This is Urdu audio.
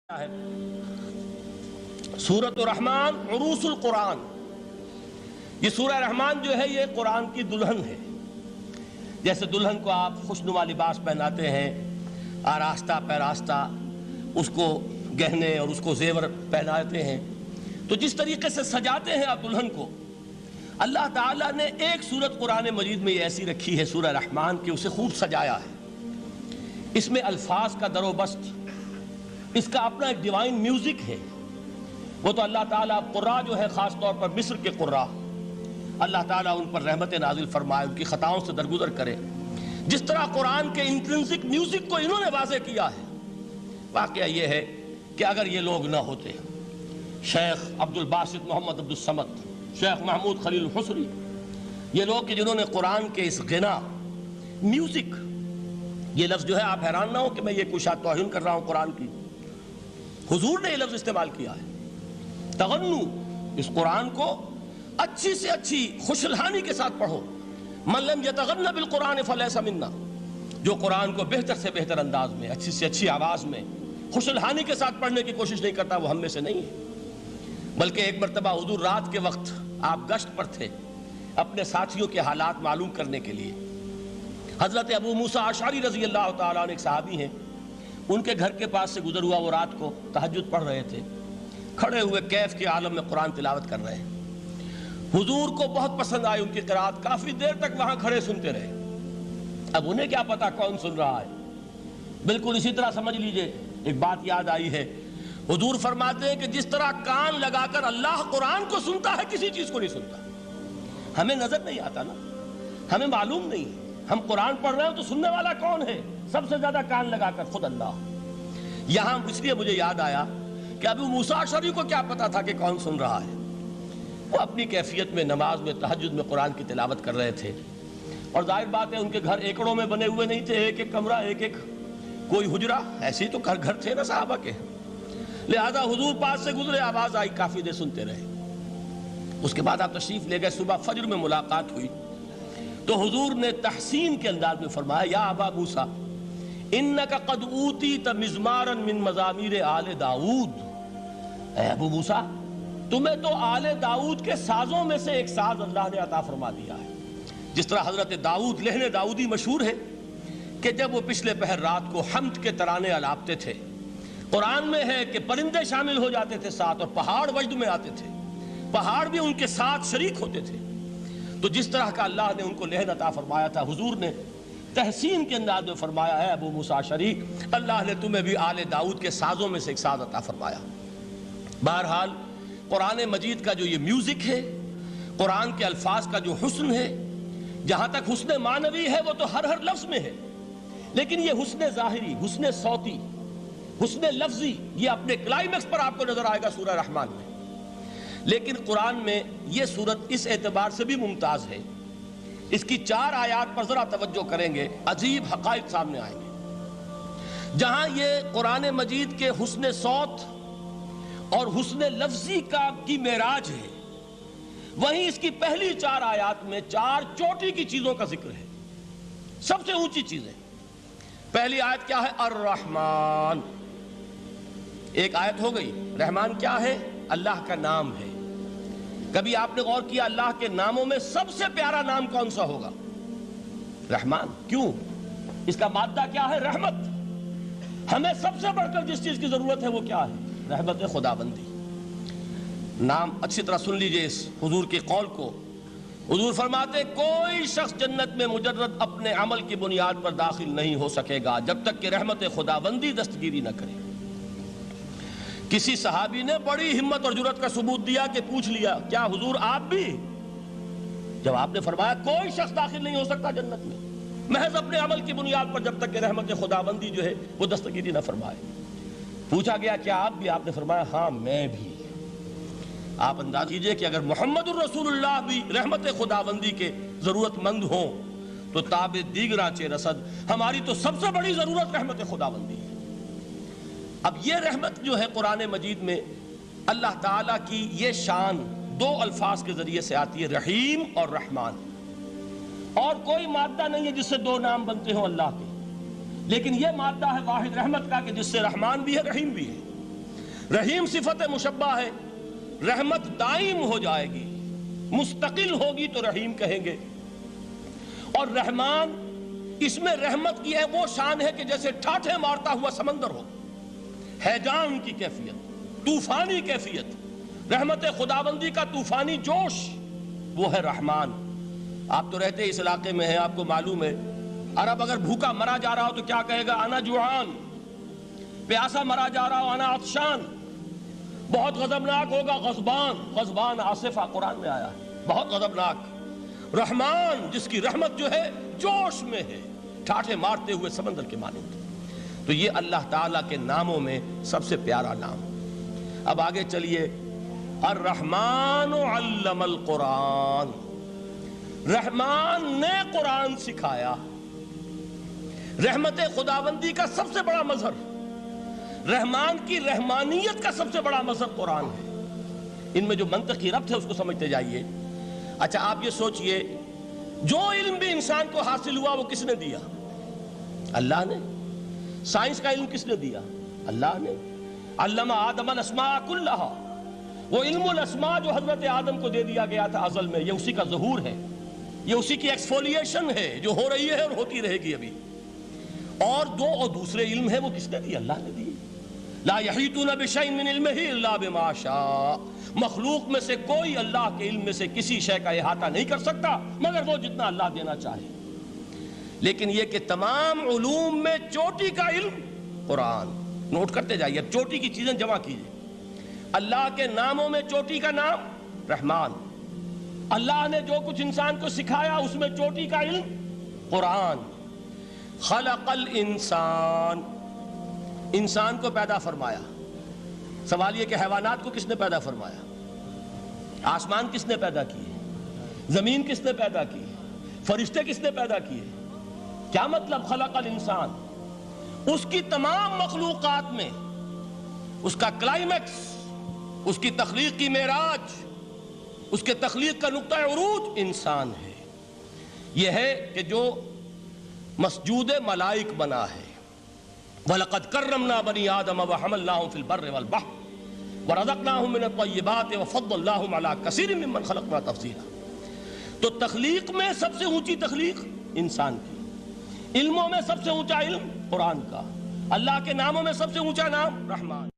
ہے سورۃ الرحمن عروس القرآن۔ یہ سورہ رحمان جو ہے یہ قرآن کی دلہن ہے۔ جیسے دلہن کو آپ خوشنما لباس پہناتے ہیں، آراستہ پیراستہ اس کو گہنے اور اس کو زیور پہناتے ہیں، تو جس طریقے سے سجاتے ہیں آپ دلہن کو، اللہ تعالیٰ نے ایک سورت قرآن مجید میں یہ ایسی رکھی ہے سورہ رحمان کہ اسے خوب سجایا ہے۔ اس میں الفاظ کا در و بست، اس کا اپنا ایک ڈیوائن میوزک ہے۔ وہ تو اللہ تعالیٰ قراء جو ہے، خاص طور پر مصر کے قراء، اللہ تعالیٰ ان پر رحمت نازل فرمائے، ان کی خطاؤں سے درگزر کرے۔ جس طرح قرآن کے انٹرنسک میوزک کو انہوں نے واضح کیا ہے، واقعہ یہ ہے کہ اگر یہ لوگ نہ ہوتے، شیخ عبد الباسط محمد عبد الصمد، شیخ محمود خلیل الحصری، یہ لوگ کہ جنہوں نے قرآن کے اس غنا میوزک، یہ لفظ جو ہے آپ حیران نہ ہو کہ میں یہ کوئی شاید توہین کر رہا ہوں قرآن کی، حضور نے یہ لفظ استعمال کیا ہے، تغنو، اس قرآن کو اچھی سے اچھی خوشلہانی کے ساتھ پڑھو۔ من لم یتغن بالقرآن فلیس منا، جو قرآن کو بہتر سے بہتر انداز میں، اچھی سے اچھی آواز میں، خوشلہانی کے ساتھ پڑھنے کی کوشش نہیں کرتا، وہ ہم میں سے نہیں ہے۔ بلکہ ایک مرتبہ حضور رات کے وقت آپ گشت پر تھے اپنے ساتھیوں کے حالات معلوم کرنے کے لیے۔ حضرت ابو موسیٰ اشعری رضی اللہ تعالیٰ عنہ ایک صحابی ہیں، ان کے گھر کے پاس سے گزر ہوا، وہ رات کو تہجد پڑھ رہے تھے، کھڑے ہوئے کیف کے عالم میں قرآن تلاوت کر رہے ہیں۔ حضور کو بہت پسند آئی ان کی قرات، کافی دیر تک وہاں کھڑے سنتے رہے۔ اب انہیں کیا پتا کون سن رہا ہے، بالکل اسی طرح سمجھ لیجئے ایک بات یاد آئی ہے، حضور فرماتے ہیں کہ جس طرح کان لگا کر اللہ قرآن کو سنتا ہے، کسی چیز کو نہیں سنتا۔ ہمیں نظر نہیں آتا نا، ہمیں معلوم نہیں، ہم قرآن پڑھ رہے ہیں تو سننے والا کون ہے؟ سب سے زیادہ کان لگا کر خود اللہ۔ یہاں اس لیے مجھے یاد آیا کہ ابو موسیٰ اشعری کو کیا پتا تھا کہ کون سن رہا ہے؟ وہ اپنی کیفیت میں نماز میں تہجد میں قرآن کی تلاوت کر رہے تھے، اور ظاہر بات ہے ان کے گھر ایکڑوں میں بنے ہوئے نہیں تھے، ایک ایک کمرہ، ایک ایک کوئی حجرہ، ایسے ہی تو گھر تھے نا صحابہ کے، لہذا حضور پاس سے گزرے، آواز آئی، کافی دیر سنتے رہے۔ اس کے بعد آپ تشریف لے گئے، صبح فجر میں ملاقات ہوئی تو حضور نے تحسین کے انداز میں فرمایا، یا ابا موسیٰ انکا قد اوتیت مزمارا من مزامیر آل داؤد، اے ابو موسیٰ تمہیں تو آل داؤد کے سازوں میں سے ایک ساز اللہ نے عطا فرما دیا ہے۔ جس طرح حضرت داؤد، لہن داؤدی مشہور ہے کہ جب وہ پچھلے پہر رات کو حمد کے ترانے الاپتے تھے، قرآن میں ہے کہ پرندے شامل ہو جاتے تھے ساتھ، اور پہاڑ وجد میں آتے تھے، پہاڑ بھی ان کے ساتھ شریک ہوتے تھے۔ تو جس طرح کا اللہ نے ان کو لہن عطا فرمایا تھا، حضور نے تحسین کے انداز میں فرمایا ہے ابو موسیٰ اشعری، اللہ نے تمہیں بھی آل داؤد کے سازوں میں سے ایک ساز عطا فرمایا۔ بہرحال قرآن مجید کا جو یہ میوزک ہے، قرآن کے الفاظ کا جو حسن ہے، جہاں تک حسن معنوی ہے وہ تو ہر لفظ میں ہے، لیکن یہ حسن ظاہری، حسن صوتی، حسن لفظی، یہ اپنے کلائمیکس پر آپ کو نظر آئے گا سورہ رحمان میں۔ لیکن قرآن میں یہ سورت اس اعتبار سے بھی ممتاز ہے، اس کی 4 آیات پر ذرا توجہ کریں گے، عجیب حقائق سامنے آئیں گے۔ جہاں یہ قرآن مجید کے حسن صوت اور حسن لفظی کی معراج ہے، وہیں اس کی پہلی 4 آیات میں 4 چوٹی کی چیزوں کا ذکر ہے، سب سے اونچی چیزیں۔ پہلی آیت کیا ہے؟ الرحمن، ایک آیت ہو گئی۔ رحمان کیا ہے؟ اللہ کا نام ہے۔ کبھی آپ نے غور کیا اللہ کے ناموں میں سب سے پیارا نام کون سا ہوگا؟ رحمان۔ کیوں؟ اس کا مادہ کیا ہے؟ رحمت۔ ہمیں سب سے بڑھ کر جس چیز کی ضرورت ہے وہ کیا ہے؟ رحمت خداوندی۔ نام اچھی طرح سن لیجئے اس حضور کے قول کو۔ حضور فرماتے کوئی شخص جنت میں مجرد اپنے عمل کی بنیاد پر داخل نہیں ہو سکے گا جب تک کہ رحمت خداوندی دستگیری نہ کرے۔ کسی صحابی نے بڑی ہمت اور جرأت کا ثبوت دیا کہ پوچھ لیا، کیا حضور آپ بھی؟ جب آپ نے فرمایا کوئی شخص داخل نہیں ہو سکتا جنت میں محض اپنے عمل کی بنیاد پر جب تک کہ رحمت خداوندی جو ہے وہ دستگیری نہ فرمائے۔ پوچھا گیا کیا آپ بھی؟ آپ نے فرمایا ہاں میں بھی۔ آپ انداز کیجئے کہ اگر محمد الرسول اللہ بھی رحمت خداوندی کے ضرورت مند ہوں تو تاب دیگراں چے رسد، ہماری تو سب سے بڑی ضرورت رحمت خداوندی ہے۔ اب یہ رحمت جو ہے قرآن مجید میں اللہ تعالیٰ کی یہ شان 2 الفاظ کے ذریعے سے آتی ہے، رحیم اور رحمان، اور کوئی مادہ نہیں ہے جس سے 2 نام بنتے ہوں اللہ کے، لیکن یہ مادہ ہے واحد رحمت کا کہ جس سے رحمان بھی ہے رحیم بھی ہے۔ رحیم صفت مشبہ ہے، رحمت دائم ہو جائے گی، مستقل ہوگی تو رحیم کہیں گے۔ اور رحمان، اس میں رحمت کی ہے وہ شان ہے کہ جیسے ٹھاٹھے مارتا ہوا سمندر ہو، ہیجان کی کیفیت، طوفانی کیفیت، رحمت خداوندی کا طوفانی جوش، وہ ہے رحمان۔ آپ تو رہتے اس علاقے میں ہیں، آپ کو معلوم ہے عرب اگر بھوکا مرا جا رہا ہو تو کیا کہے گا؟ انا جوعان۔ پیاسا مرا جا رہا ہو انا عطشان۔ بہت غضبناک ہوگا غضبان، غضبان آصفہ قرآن میں آیا ہے، بہت غضبناک۔ رحمان، جس کی رحمت جو ہے جوش میں ہے، ٹھاٹھے مارتے ہوئے سمندر کے مانند۔ تو یہ اللہ تعالیٰ کے ناموں میں سب سے پیارا نام۔ اب آگے چلیے، الرحمن علم القرآن، رحمان نے قرآن سکھایا۔ رحمت خداوندی کا سب سے بڑا مظہر، رحمان کی رحمانیت کا سب سے بڑا مظہر قرآن ہے۔ ان میں جو منطقی ربط ہے اس کو سمجھتے جائیے۔ اچھا آپ یہ سوچئے، جو علم بھی انسان کو حاصل ہوا وہ کس نے دیا؟ اللہ نے۔ سائنس کا علم کس نے دیا؟ اللہ نے۔ علم آدم الاسماء کلہا، وہ علم الاسماء جو حضرت آدم کو دے دیا گیا تھا ازل میں، یہ اسی کا ظہور ہے، یہ اسی کی ایکسفولیشن ہے جو ہو رہی ہے اور ہوتی رہے گی ابھی۔ اور دوسرے علم ہے وہ کس نے دی؟ اللہ نے دی۔ لا یحیطون بشیء من علمہ الا بما شاء، مخلوق میں سے کوئی اللہ کے علم میں سے کسی شے کا احاطہ نہیں کر سکتا مگر وہ جتنا اللہ دینا چاہے۔ لیکن یہ کہ تمام علوم میں چوٹی کا علم قرآن، نوٹ کرتے جائیے، اب چوٹی کی چیزیں جمع کیجئے۔ اللہ کے ناموں میں چوٹی کا نام رحمان، اللہ نے جو کچھ انسان کو سکھایا اس میں چوٹی کا علم قرآن۔ خلق الانسان، انسان کو پیدا فرمایا۔ سوال یہ کہ حیوانات کو کس نے پیدا فرمایا؟ آسمان کس نے پیدا کیے؟ زمین کس نے پیدا کی؟ فرشتے کس نے پیدا کیے؟ کیا مطلب خلق الانسان؟ اس کی تمام مخلوقات میں اس کا کلائمیکس، اس کی تخلیق کی معراج، اس کے تخلیق کا نقطہ عروج انسان ہے۔ یہ ہے کہ جو مسجود ملائک بنا ہے۔ وَلَقَدْ كَرَّمْنَا بَنِي آدَمَ وَحَمَلْنَاهُمْ فِي الْبَرِّ وَالْبَحْرِ وَرَزَقْنَاهُمْ مِنَ الطَّيِّبَاتِ وَفَضَّلْنَاهُمْ عَلَى كَثِيرٍ مِّمَّنْ خَلَقْنَا تَفْضِيلًا۔ تو تخلیق میں سب سے اونچی تخلیق انسان کی، علموں میں سب سے اونچا علم قرآن کا، اللہ کے ناموں میں سب سے اونچا نام رحمان۔